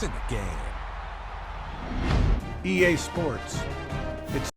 It's in the game. EA Sports. It's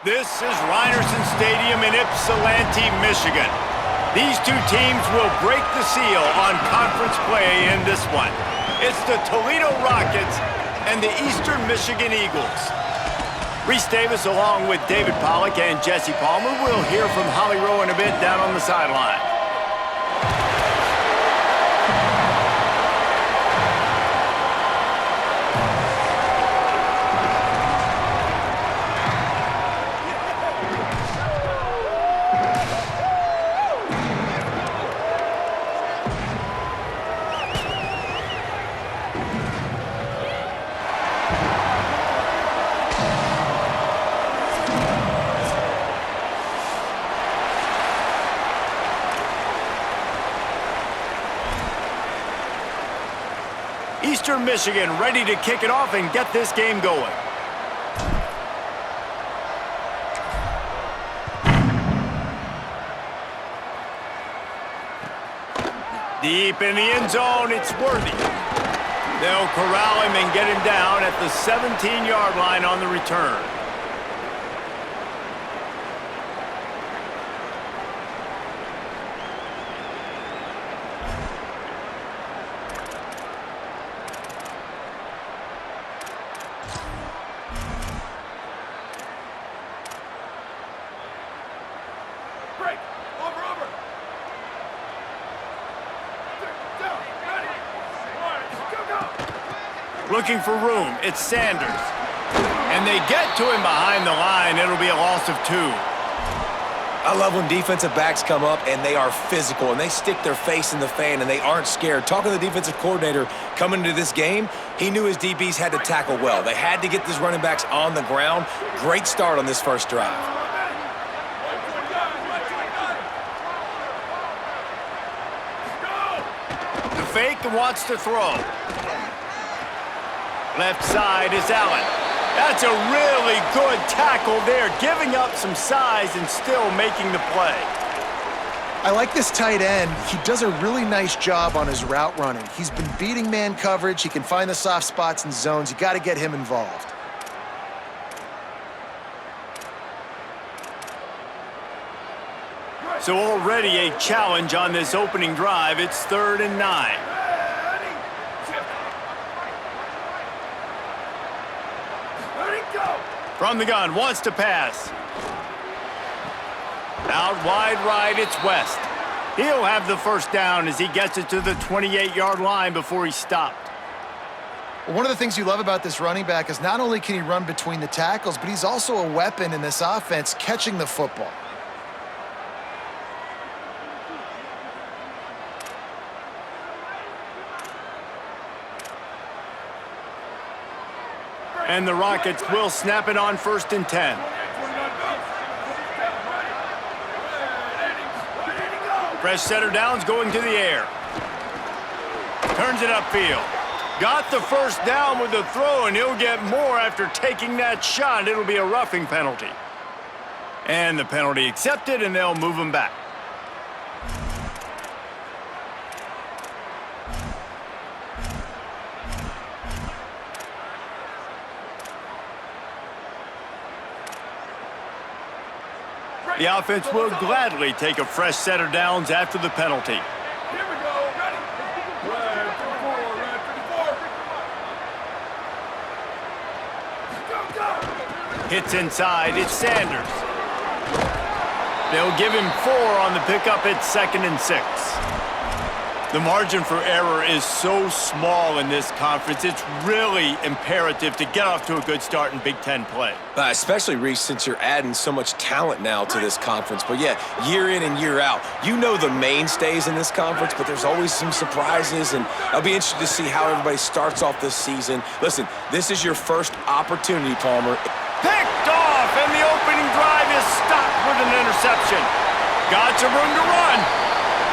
This is Rynerson Stadium in Ypsilanti, Michigan. These two teams will break the seal on conference play in this one. It's the Toledo Rockets and the Eastern Michigan Eagles. Reese Davis along with David Pollack and Jesse Palmer. We'll hear from Holly Rowe in a bit down on the sideline. Eastern Michigan ready to kick it off and get this game going. Deep in the end zone, it's Worthy. They'll corral him and get him down at the 17-yard line on the return. Looking for room, it's Sanders. And they get to him behind the line. It'll be a loss of 2. I love when defensive backs come up and they are physical and they stick their face in the fan and they aren't scared. Talking to the defensive coordinator coming into this game, he knew his DBs had to tackle well. They had to get these running backs on the ground. Great start on this first drive. The fake wants to throw. Left side is Allen. That's a really good tackle there, giving up some size and still making the play. I like this tight end. He does a really nice job on his route running. He's been beating man coverage. He can find the soft spots and zones. You got to get him involved. So already a challenge on this opening drive. It's 3rd and 9. From the gun, wants to pass. Out wide right, it's West. He'll have the first down as he gets it to the 28-yard line before he's stopped. One of the things you love about this running back is not only can he run between the tackles, but he's also a weapon in this offense catching the football. And the Rockets will snap it on 1st and 10. Fresh setter downs going to the air. Turns it upfield. Got the first down with the throw, and he'll get more after taking that shot. It'll be a roughing penalty. And the penalty accepted, and they'll move him back. The offense will gladly take a fresh set of downs after the penalty. Here we go. Ready? Red 54, red 54. Go, go. Hits inside. It's Sanders. They'll give him 4 on the pickup. It's 2nd and 6. The margin for error is so small in this conference. It's really imperative to get off to a good start in Big Ten play. Especially, Reese, since you're adding so much talent now to this conference. But, yeah, year in and year out, you know the mainstays in this conference, but there's always some surprises, and I'll be interested to see how everybody starts off this season. Listen, this is your first opportunity, Palmer. Picked off, and the opening drive is stopped with an interception. Got some room to run.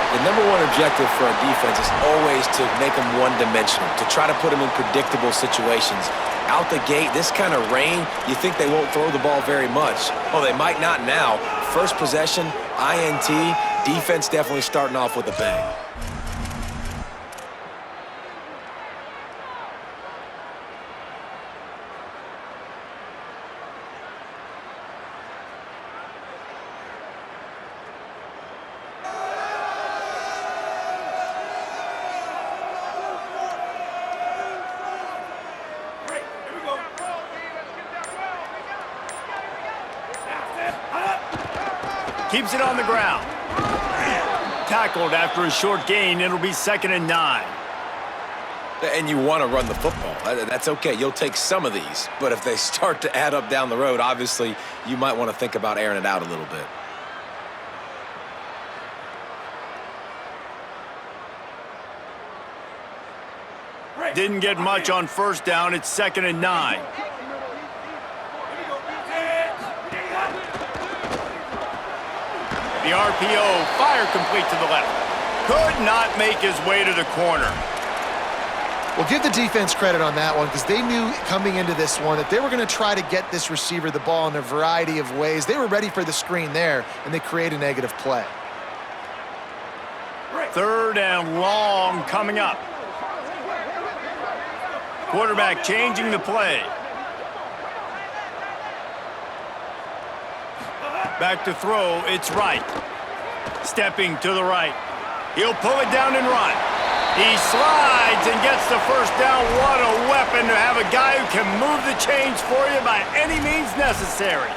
The number one objective for a defense is always to make them one-dimensional, to try to put them in predictable situations. Out the gate, this kind of rain, you think they won't throw the ball very much. Well, they might not now. First possession, INT, defense definitely starting off with a bang. Keeps it on the ground. Tackled after a short gain. It'll be 2nd and 9. And you want to run the football. That's okay. You'll take some of these. But if they start to add up down the road, obviously, you might want to think about airing it out a little bit. Didn't get much on 1st down. It's 2nd and 9. The RPO, fire complete to the left. Could not make his way to the corner. Well, give the defense credit on that one because they knew coming into this one that they were going to try to get this receiver the ball in a variety of ways. They were ready for the screen there, and they create a negative play. 3rd and long coming up. Quarterback changing the play. Back to throw, it's Wright. Stepping to the right. He'll pull it down and run. He slides and gets the 1st down. What a weapon to have a guy who can move the chains for you by any means necessary.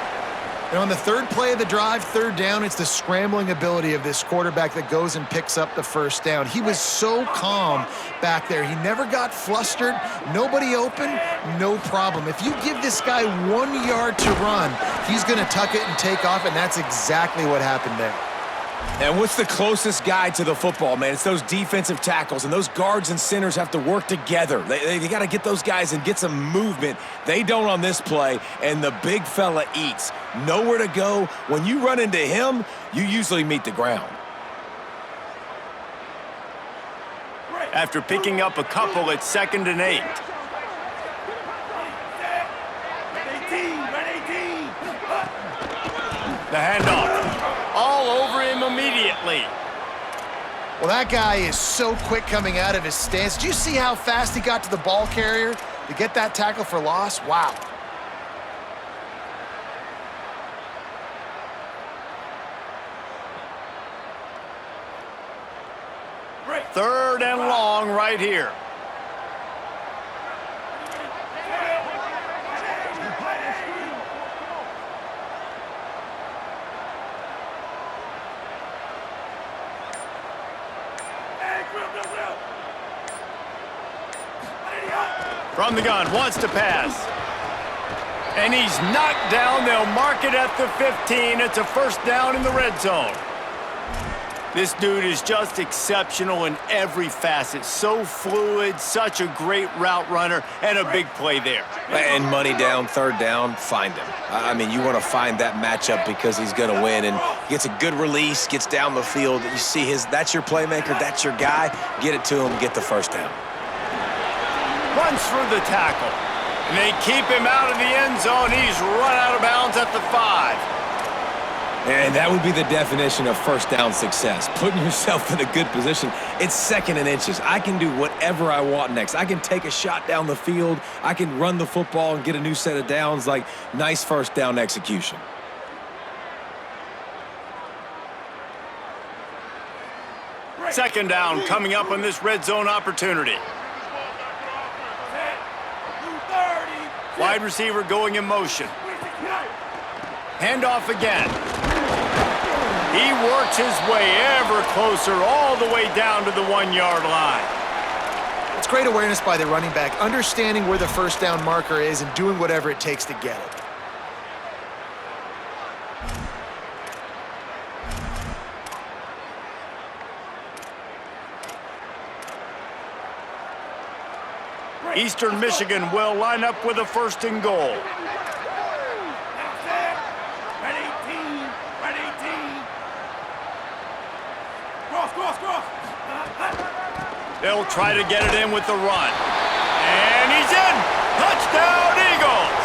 And on the 3rd play of the drive, 3rd down, it's the scrambling ability of this quarterback that goes and picks up the 1st down. He was so calm back there. He never got flustered. Nobody open, no problem. If you give this guy 1 yard to run, he's going to tuck it and take off, and that's exactly what happened there. And what's the closest guy to the football, man? It's those defensive tackles, and those guards and centers have to work together. They got to get those guys and get some movement. They don't on this play, and the big fella eats. Nowhere to go. When you run into him, you usually meet the ground. After picking up a couple, it's 2nd and 8. The handoff. All over him immediately. Well, that guy is so quick coming out of his stance. Did you see how fast he got to the ball carrier to get that tackle for loss? Wow. Third and long right here. From the gun, wants to pass. And he's knocked down. They'll mark it at the 15. It's a 1st down in the red zone. This dude is just exceptional in every facet. So fluid, such a great route runner, and a big play there. And money down, 3rd down, find him. I mean, you want to find that matchup because he's going to win. And gets a good release, gets down the field. You see that's your playmaker, that's your guy. Get it to him, get the 1st down. Runs through the tackle. And they keep him out of the end zone. He's run out of bounds at the 5. And that would be the definition of 1st down success. Putting yourself in a good position. It's 2nd and inches. I can do whatever I want next. I can take a shot down the field. I can run the football and get a new set of downs. Like, nice 1st down execution. Second down coming up on this red zone opportunity. Wide receiver going in motion. Handoff again. He works his way ever closer all the way down to the 1 yard line. It's great awareness by the running back, understanding where the 1st down marker is and doing whatever it takes to get it. Eastern Michigan will line up with a 1st and goal. They'll try to get it in with the run. And he's in! Touchdown, Eagles!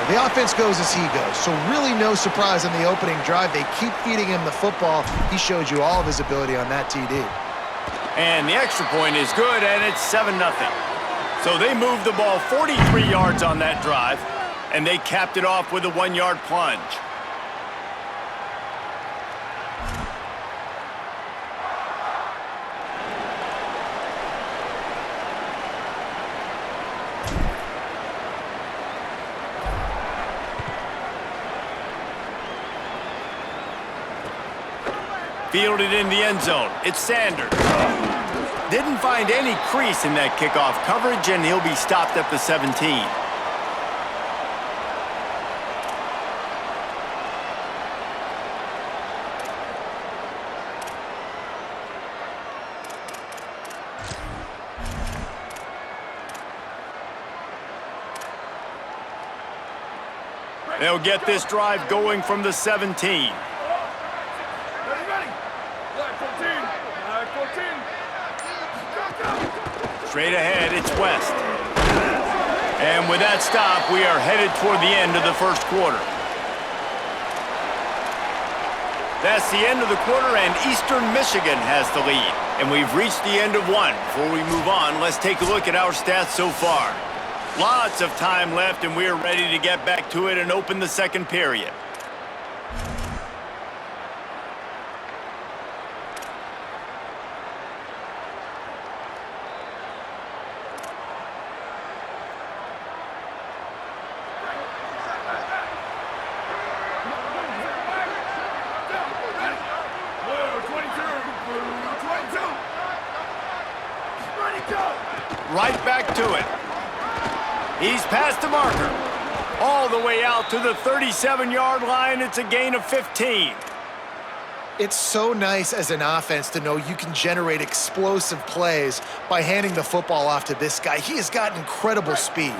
The offense goes as he goes, so really no surprise on the opening drive. They keep feeding him the football. He showed you all of his ability on that TD. And the extra point is good, and it's 7-0. So they moved the ball 43 yards on that drive, and they capped it off with a 1 yard plunge. Fielded in the end zone. It's Sanders. Didn't find any crease in that kickoff coverage, and he'll be stopped at the 17. They'll get this drive going from the 17. Ready, ready. Flag 14. Flag 14. Go, go. Straight ahead, it's West. And with that stop, we are headed toward the end of the first quarter. That's the end of the quarter, and Eastern Michigan has the lead. And we've reached the end of one. Before we move on, let's take a look at our stats so far. Lots of time left, and we're ready to get back to it and open the second period. Right back to it. He's past the marker. All the way out to the 37-yard line. It's a gain of 15. It's so nice as an offense to know you can generate explosive plays by handing the football off to this guy. He has got incredible speed.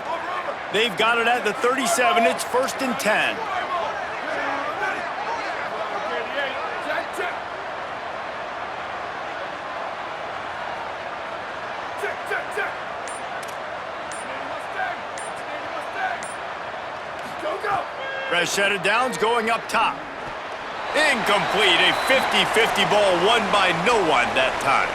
They've got it at the 37. It's 1st and 10. Fresh set of downs going up top. Incomplete. A 50-50 ball won by no one that time.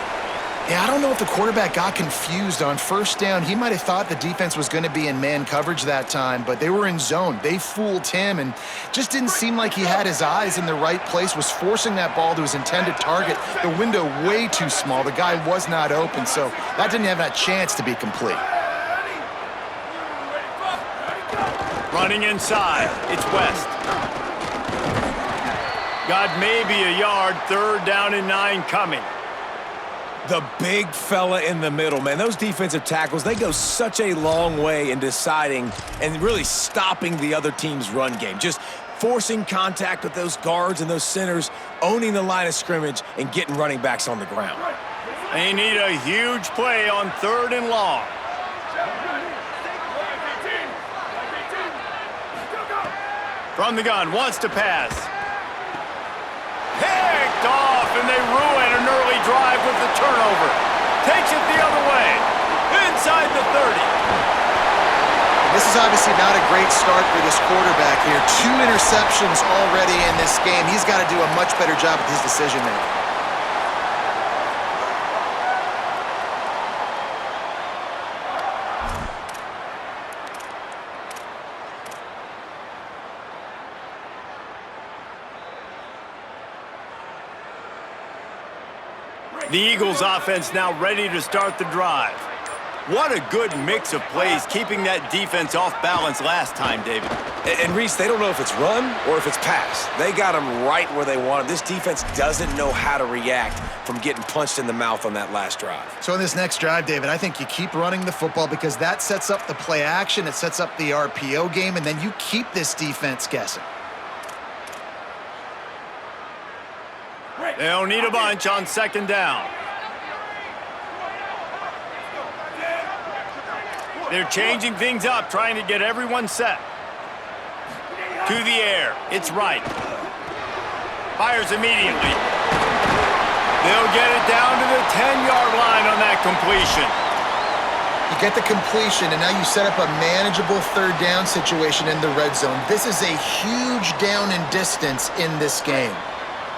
Yeah, I don't know if the quarterback got confused on first down. He might have thought the defense was going to be in man coverage that time, but they were in zone. They fooled him and just didn't seem like he had his eyes in the right place, was forcing that ball to his intended target. The window way too small. The guy was not open, so that didn't have that chance to be complete. Running inside, it's West. Got maybe a yard, 3rd down and 9 coming. The big fella in the middle, man. Those defensive tackles, they go such a long way in deciding and really stopping the other team's run game. Just forcing contact with those guards and those centers, owning the line of scrimmage, and getting running backs on the ground. They need a huge play on 3rd and long. From the gun, wants to pass. Picked off, and they ruin an early drive with the turnover. Takes it the other way. Inside the 30. This is obviously not a great start for this quarterback here. 2 interceptions already in this game. He's got to do a much better job with his decision making. The Eagles offense now ready to start the drive. What a good mix of plays, keeping that defense off balance last time, David. And Reese, they don't know if it's run or if it's pass. They got them right where they want them. This defense doesn't know how to react from getting punched in the mouth on that last drive. So in this next drive, David, I think you keep running the football because that sets up the play action, it sets up the RPO game, and then you keep this defense guessing. They'll need a bunch on 2nd down. They're changing things up, trying to get everyone set. To the air. It's Wright. Fires immediately. They'll get it down to the 10-yard line on that completion. You get the completion, and now you set up a manageable 3rd down situation in the red zone. This is a huge down in distance in this game.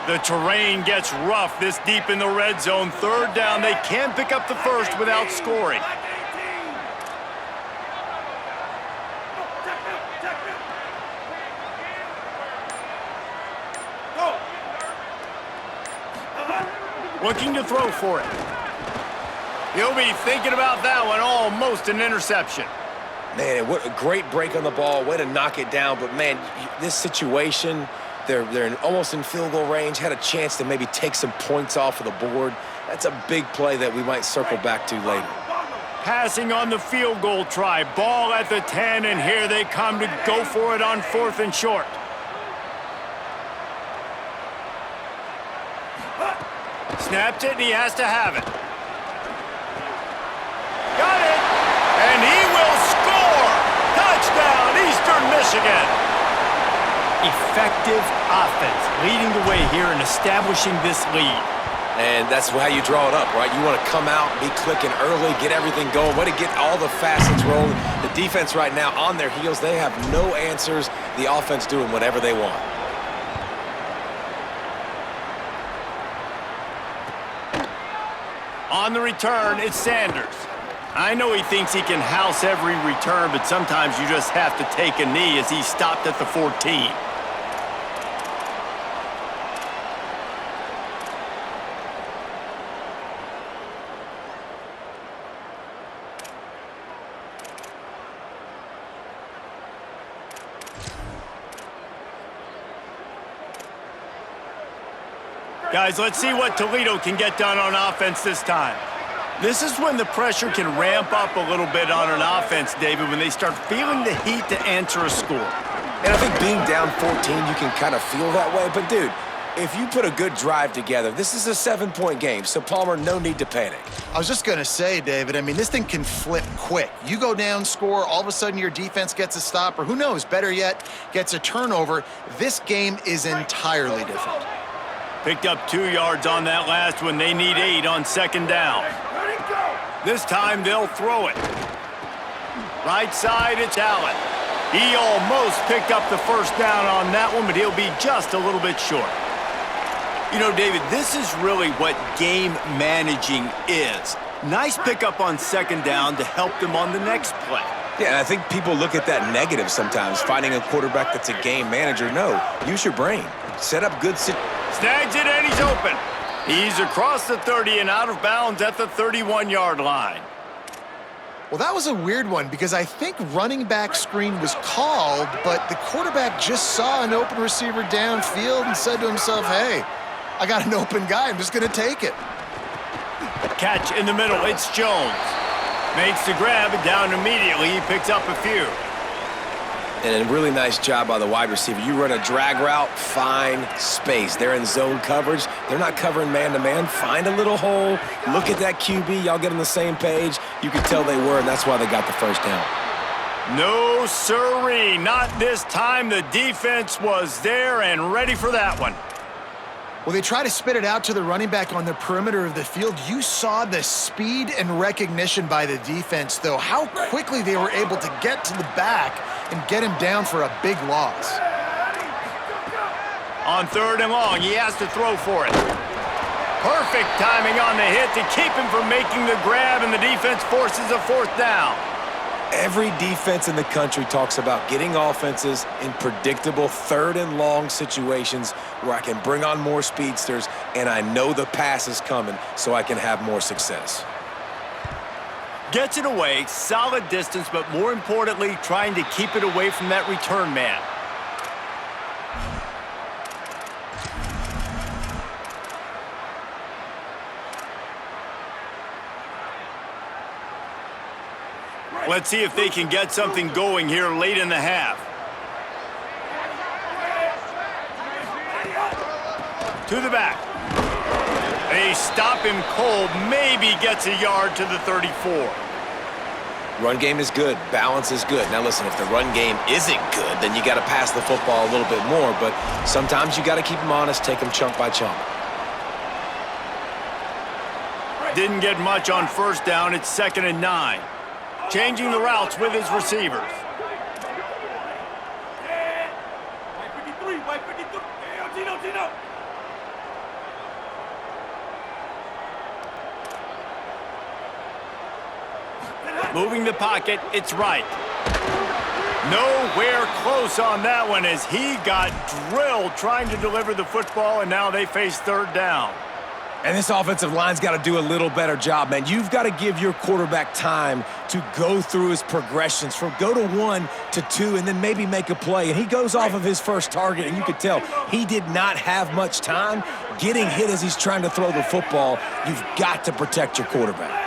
The terrain gets rough this deep in the red zone. 3rd down. They can't pick up the first without scoring. Looking to throw for it. He'll be thinking about that one. Almost an interception. Man, what a great break on the ball. Way to knock it down. But, man, this situation, They're almost in field goal range, had a chance to maybe take some points off of the board. That's a big play that we might circle back to later. Passing on the field goal try. Ball at the 10, and here they come to go for it on 4th and short. Snapped it, and he has to have it. Got it! And he will score! Touchdown, Eastern Michigan! Effective offense, leading the way here and establishing this lead. And that's how you draw it up, right? You want to come out, be clicking early, get everything going, way to get all the facets rolling. The defense right now on their heels, they have no answers. The offense doing whatever they want. On the return, it's Sanders. I know he thinks he can house every return, but sometimes you just have to take a knee as he stopped at the 14. Guys, let's see what Toledo can get done on offense this time. This is when the pressure can ramp up a little bit on an offense, David, when they start feeling the heat to answer a score. And I think being down 14, you can kind of feel that way. But, dude, if you put a good drive together, this is a 7-point game, so, Palmer, no need to panic. I was just going to say, David, I mean, this thing can flip quick. You go down, score, all of a sudden your defense gets a stop, or who knows, better yet, gets a turnover. This game is entirely different. Picked up 2 yards on that last one. They need 8 on 2nd down. This time they'll throw it. Right side, it's Allen. He almost picked up the 1st down on that one, but he'll be just a little bit short. You know, David, this is really what game managing is. Nice pickup on 2nd down to help them on the next play. Yeah, and I think people look at that negative sometimes, finding a quarterback that's a game manager. No, use your brain. Set up good situations. Snags it, and he's open. He's across the 30 and out of bounds at the 31-yard line. Well, that was a weird one because I think running back screen was called, but the quarterback just saw an open receiver downfield and said to himself, hey, I got an open guy. I'm just going to take it. Catch in the middle. It's Jones. Makes the grab and down immediately. He picks up a few. And a really nice job by the wide receiver. You run a drag route, find space. They're in zone coverage. They're not covering man-to-man. Find a little hole. Look at that QB. Y'all get on the same page. You can tell they were, and that's why they got the 1st down. No, sirree. Not this time. The defense was there and ready for that one. Well, they try to spit it out to the running back on the perimeter of the field. You saw the speed and recognition by the defense, though, how quickly they were able to get to the back and get him down for a big loss. On 3rd and long, he has to throw for it. Perfect timing on the hit to keep him from making the grab, and the defense forces a 4th down. Every defense in the country talks about getting offenses in predictable 3rd and long situations where I can bring on more speedsters and I know the pass is coming so I can have more success. Gets it away, solid distance, but more importantly, trying to keep it away from that return man. Let's see if they can get something going here late in the half. To the back. They stop him cold, maybe gets a yard to the 34. Run game is good. Balance is good. Now, listen, if the run game isn't good, then you got to pass the football a little bit more. But sometimes you got to keep them honest, take them chunk by chunk. Didn't get much on 1st down. It's 2nd and 9. Changing the routes with his receivers. Moving the pocket, it's right. Nowhere close on that one as he got drilled trying to deliver the football, and now they face 3rd down. And this offensive line's got to do a little better job, man. You've got to give your quarterback time to go through his progressions from go to 1 to 2 and then maybe make a play. And he goes off of his first target, and you could tell he did not have much time getting hit as he's trying to throw the football. You've got to protect your quarterback.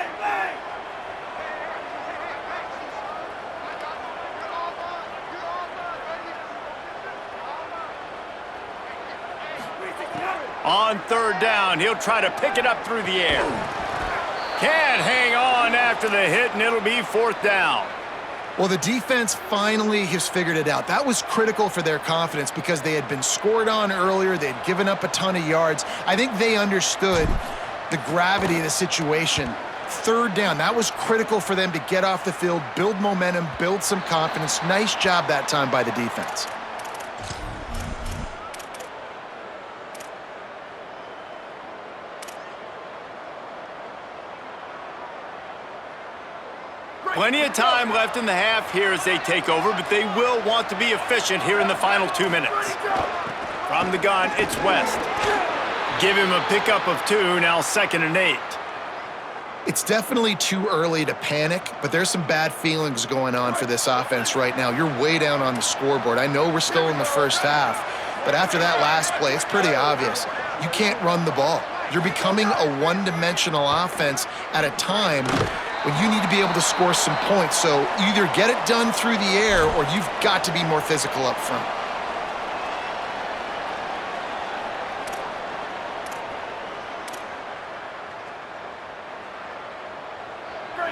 On third down, he'll try to pick it up through the air. Can't hang on after the hit, and it'll be fourth down. Well, the defense finally has figured it out. That was critical for their confidence because they had been scored on earlier. They had given up a ton of yards. I think they understood the gravity of the situation. Third down, that was critical for them to get off the field, build momentum, build some confidence. Nice job that time by the defense. Plenty of time left in the half here as they take over, but they will want to be efficient here in the final 2 minutes. From the gun, it's West. Give him a pickup of 2, now 2nd and 8. It's definitely too early to panic, but there's some bad feelings going on for this offense right now. You're way down on the scoreboard. I know we're still in the first half, but after that last play, it's pretty obvious. You can't run the ball. You're becoming a one-dimensional offense at a time when you need to be able to score some points. So either get it done through the air or you've got to be more physical up front.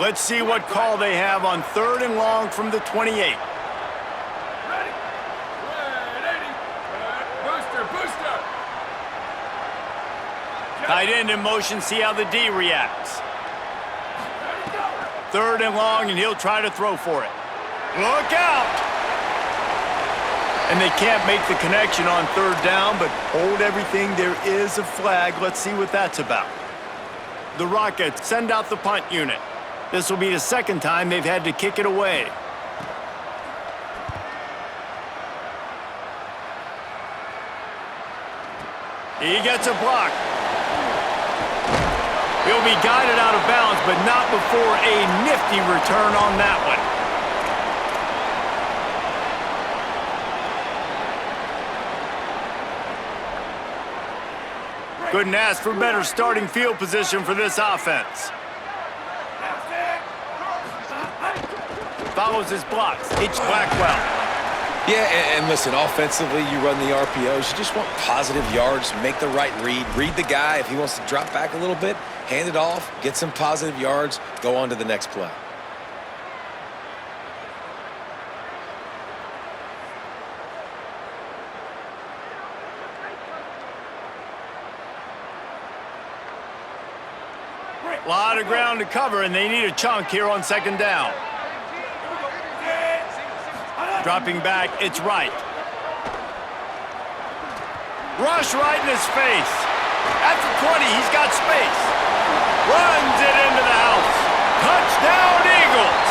Let's see what call they have on 3rd and long from the 28. Ready? Booster. Tight end in motion, see how the D reacts. 3rd and long, and he'll try to throw for it. Look out! And they can't make the connection on 3rd down, but hold everything. There is a flag. Let's see what that's about. The Rockets send out the punt unit. This will be the 2nd time they've had to kick it away. He gets a block. He'll be guided out of bounds, but not before a nifty return on that one. Couldn't ask for better starting field position for this offense. Follows his blocks. It's Blackwell. Yeah, and listen, offensively, you run the RPOs. You just want positive yards, make the right read the guy. If he wants to drop back a little bit, hand it off, get some positive yards, go on to the next play. A lot of ground to cover, and they need a chunk here on 2nd down. Dropping back, it's Wright. Rush right in his face. At the 20, he's got space. Runs it into the house. Touchdown, Eagles!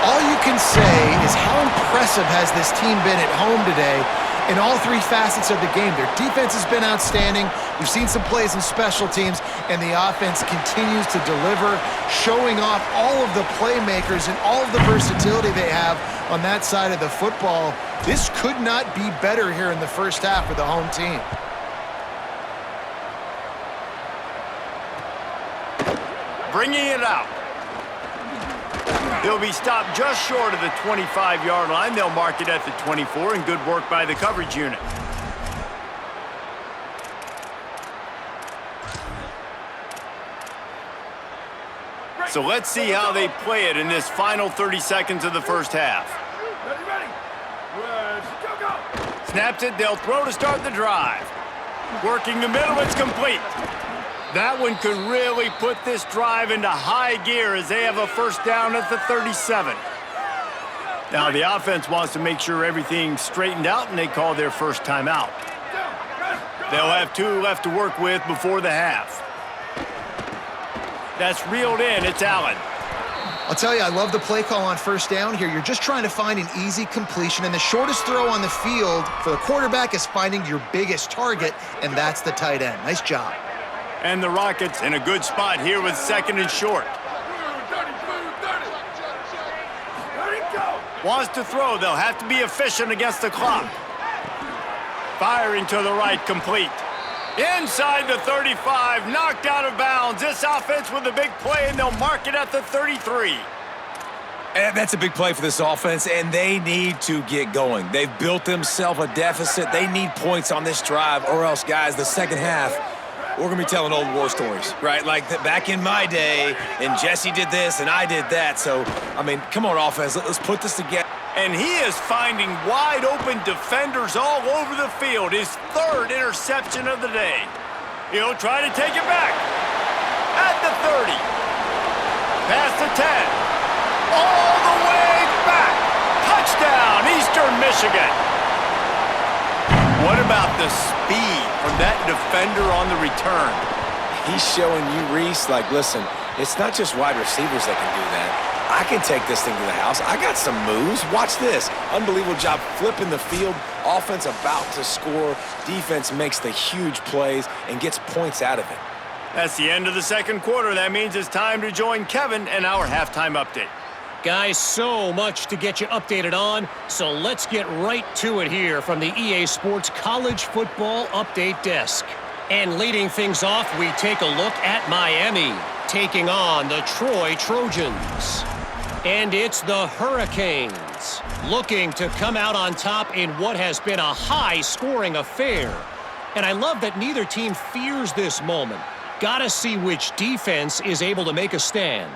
All you can say is how impressive has this team been at home today in all 3 facets of the game. Their defense has been outstanding. We've seen some plays in special teams, and the offense continues to deliver, showing off all of the playmakers and all of the versatility they have on that side of the football. This could not be better here in the first half for the home team. Bringing it out. He'll be stopped just short of the 25-yard line. They'll mark it at the 24, and good work by the coverage unit. So let's see how they play it in this final 30 seconds of the first half. Ready? Go! Snaps it, they'll throw to start the drive. Working the middle, it's complete. That one could really put this drive into high gear as they have a first down at the 37. Now the offense wants to make sure everything's straightened out, and they call their first timeout. They'll have 2 left to work with before the half. That's reeled in, it's Allen. I'll tell you, I love the play call on first down here. You're just trying to find an easy completion, and the shortest throw on the field for the quarterback is finding your biggest target, and that's the tight end. Nice job. And the Rockets in a good spot here with second and short. Wants to throw. They'll have to be efficient against the clock. Firing to the right, complete. Inside the 35, knocked out of bounds. This offense with a big play, and they'll mark it at the 33. And that's a big play for this offense, and they need to get going. They've built themselves a deficit. They need points on this drive, or else, guys, the second half, we're going to be telling old war stories, right? Like back in my day, and Jesse did this, and I did that. So, I mean, come on, offense. Let's put this together. And he is finding wide-open defenders all over the field. His third interception of the day. He'll try to take it back. At the 30. Past the 10. All the way back. Touchdown, Eastern Michigan. What about the speed from that defender on the return? He's showing you, Reese, like, listen, it's not just wide receivers that can do that. I can take this thing to the house. I got some moves. Watch this. Unbelievable job flipping the field. Offense about to score. Defense makes the huge plays and gets points out of it. That's the end of the second quarter. That means it's time to join Kevin and our halftime update. Guys, so much to get you updated on, so let's get right to it here from the EA Sports College Football Update Desk. And leading things off, we take a look at Miami, taking on the Troy Trojans. And it's the Hurricanes, looking to come out on top in what has been a high-scoring affair. And I love that neither team fears this moment. Gotta see which defense is able to make a stand.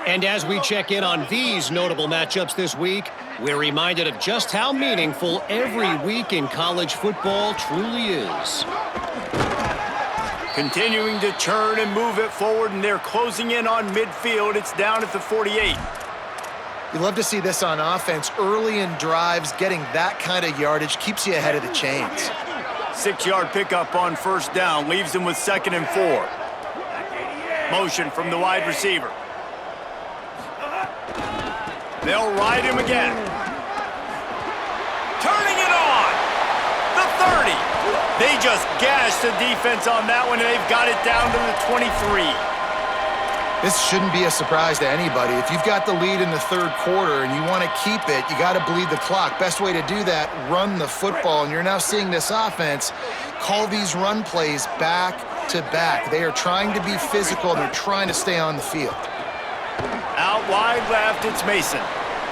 And as we check in on these notable matchups this week, we're reminded of just how meaningful every week in college football truly is. Continuing to churn and move it forward, and they're closing in on midfield. It's down at the 48. You love to see this on offense. Early in drives, getting that kind of yardage keeps you ahead of the chains. 6-yard pickup on first down, leaves them with 2nd and 4. Motion from the wide receiver. They'll ride him again. Turning it on. The 30. They just gashed the defense on that one, and they've got it down to the 23. This shouldn't be a surprise to anybody. If you've got the lead in the third quarter and you want to keep it, you got to bleed the clock. Best way to do that, run the football. And you're now seeing this offense call these run plays back to back. They are trying to be physical. They're trying to stay on the field. Out wide left, it's Mason.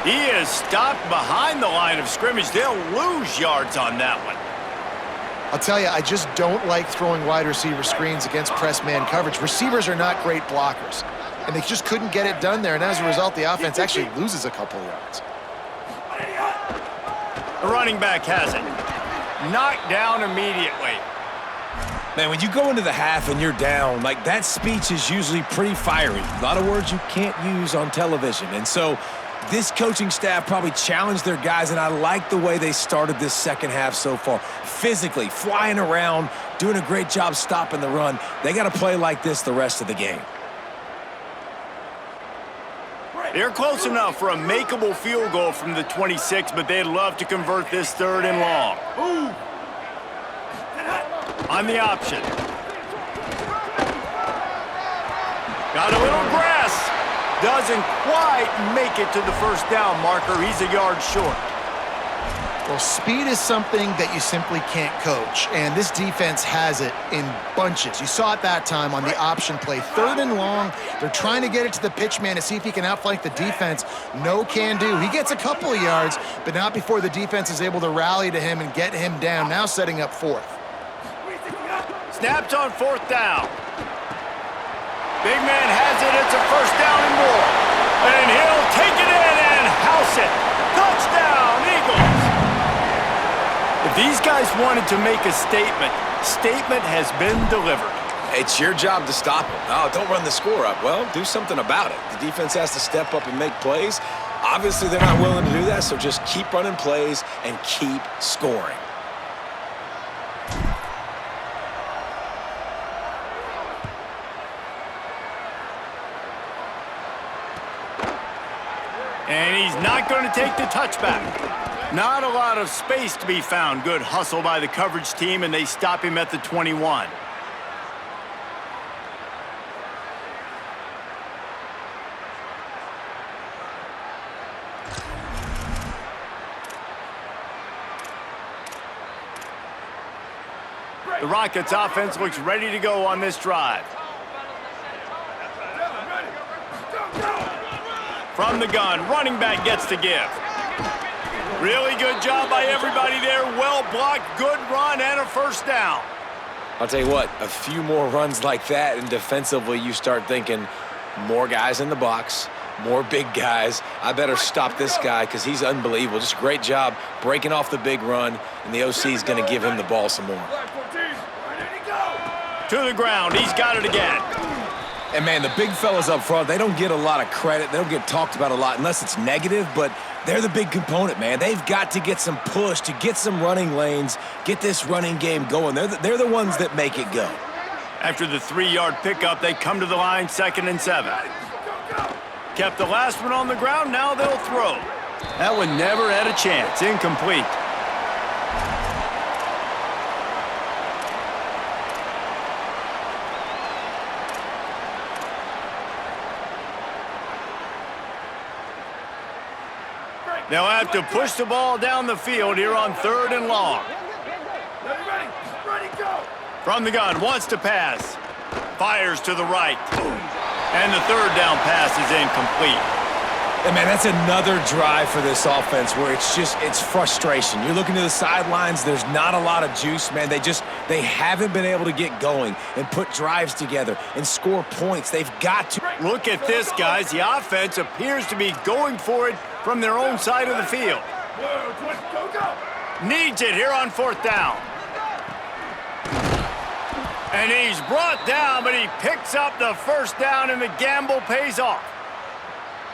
He is stopped behind the line of scrimmage. They'll lose yards on that one. I'll tell you, I just don't like throwing wide receiver screens against press man coverage. Receivers are not great blockers, and they just couldn't get it done there. And as a result, the offense actually loses a couple of yards. The running back has it. Knocked down immediately. Man, when you go into the half and you're down, like that speech is usually pretty fiery. A lot of words you can't use on television. And so this coaching staff probably challenged their guys, and I like the way they started this second half so far. Physically, flying around, doing a great job stopping the run. They got to play like this the rest of the game. They're close enough for a makeable field goal from the 26, but they'd love to convert this 3rd and long. On the option. Got a little grass. Doesn't quite make it to the first down marker. He's a yard short. Well, speed is something that you simply can't coach, and this defense has it in bunches. You saw it that time on the option play. 3rd and long, they're trying to get it to the pitch man to see if he can outflank the defense. No can do. He gets a couple of yards, but not before the defense is able to rally to him and get him down, now setting up 4th. Snapped on 4th down. Big man has it. It's a first down and more. And he'll take it in and house it. Touchdown, Eagles. If these guys wanted to make a statement has been delivered. It's your job to stop them. Oh, don't run the score up. Well, do something about it. The defense has to step up and make plays. Obviously, they're not willing to do that, so just keep running plays and keep scoring. And he's not going to take the touchback. Not a lot of space to be found. Good hustle by the coverage team, and they stop him at the 21. The Rockets offense looks ready to go on this drive. From the gun, running back gets to give. Really good job by everybody there. Well blocked, good run, and a first down. I'll tell you what, a few more runs like that, and defensively you start thinking more guys in the box, more big guys. I better stop this guy because he's unbelievable. Just a great job breaking off the big run, and the OC is going to give him the ball some more. To the ground, he's got it again. And, man, the big fellas up front, they don't get a lot of credit. They don't get talked about a lot unless it's negative, but they're the big component, man. They've got to get some push, to get some running lanes, get this running game going. They're the ones that make it go. After the 3-yard pickup, they come to the line, 2nd and 7. Kept the last one on the ground, now they'll throw. That one never had a chance, incomplete. They'll have to push the ball down the field here on 3rd and long. From the gun, wants to pass. Fires to the right. And the 3rd down pass is incomplete. And, man, that's another drive for this offense where it's frustration. You're looking to the sidelines, there's not a lot of juice, man. They haven't been able to get going and put drives together and score points. They've got to. Look at this, guys. The offense appears to be going for it from their own side of the field. Needs it here on 4th down. And he's brought down, but he picks up the first down, and the gamble pays off.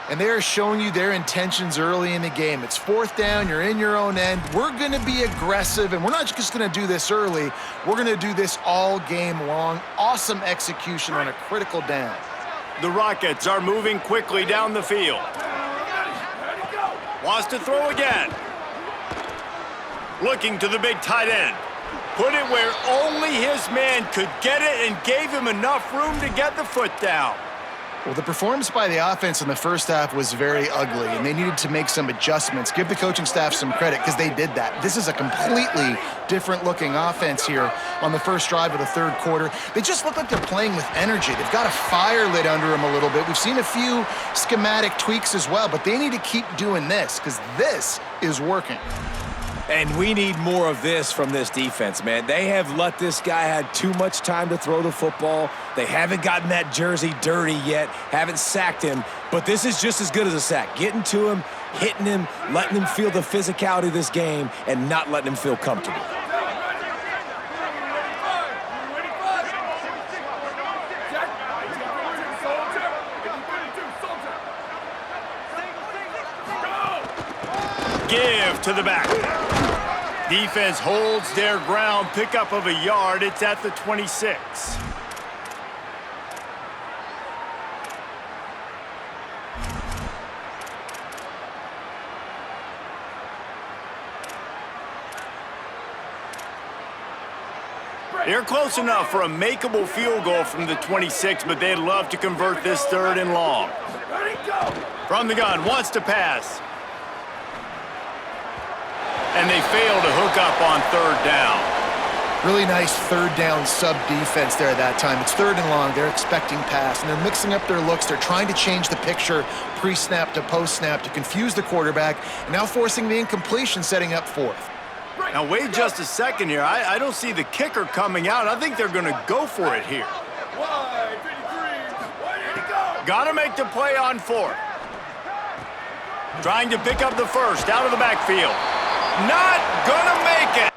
And they're showing you their intentions early in the game. It's 4th down, you're in your own end. We're going to be aggressive, and we're not just going to do this early. We're going to do this all game long. Awesome execution on a critical down. The Rockets are moving quickly down the field. Wants to throw again. Looking to the big tight end. Put it where only his man could get it and gave him enough room to get the foot down. Well, the performance by the offense in the first half was very ugly, and they needed to make some adjustments. Give the coaching staff some credit because they did that. This is a completely different-looking offense here on the first drive of the 3rd quarter. They just look like they're playing with energy. They've got a fire lit under them a little bit. We've seen a few schematic tweaks as well, but they need to keep doing this because this is working. And we need more of this from this defense, man. They have let this guy have too much time to throw the football. They haven't gotten that jersey dirty yet, haven't sacked him. But this is just as good as a sack. Getting to him, hitting him, letting him feel the physicality of this game, and not letting him feel comfortable. Give to the back. Defense holds their ground, pickup of a yard. It's at the 26. They're close enough for a makeable field goal from the 26, but they'd love to convert this 3rd and long. From the gun, wants to pass. And they fail to hook up on 3rd down. Really nice 3rd down sub-defense there that time. It's 3rd and long. They're expecting pass, and they're mixing up their looks. They're trying to change the picture pre-snap to post-snap to confuse the quarterback, and now forcing the incompletion, setting up 4th. Now, wait just a second here. I don't see the kicker coming out. I think they're going to go for it here. Got to make the play on 4th. Trying to pick up the first out of the backfield. Not gonna make it.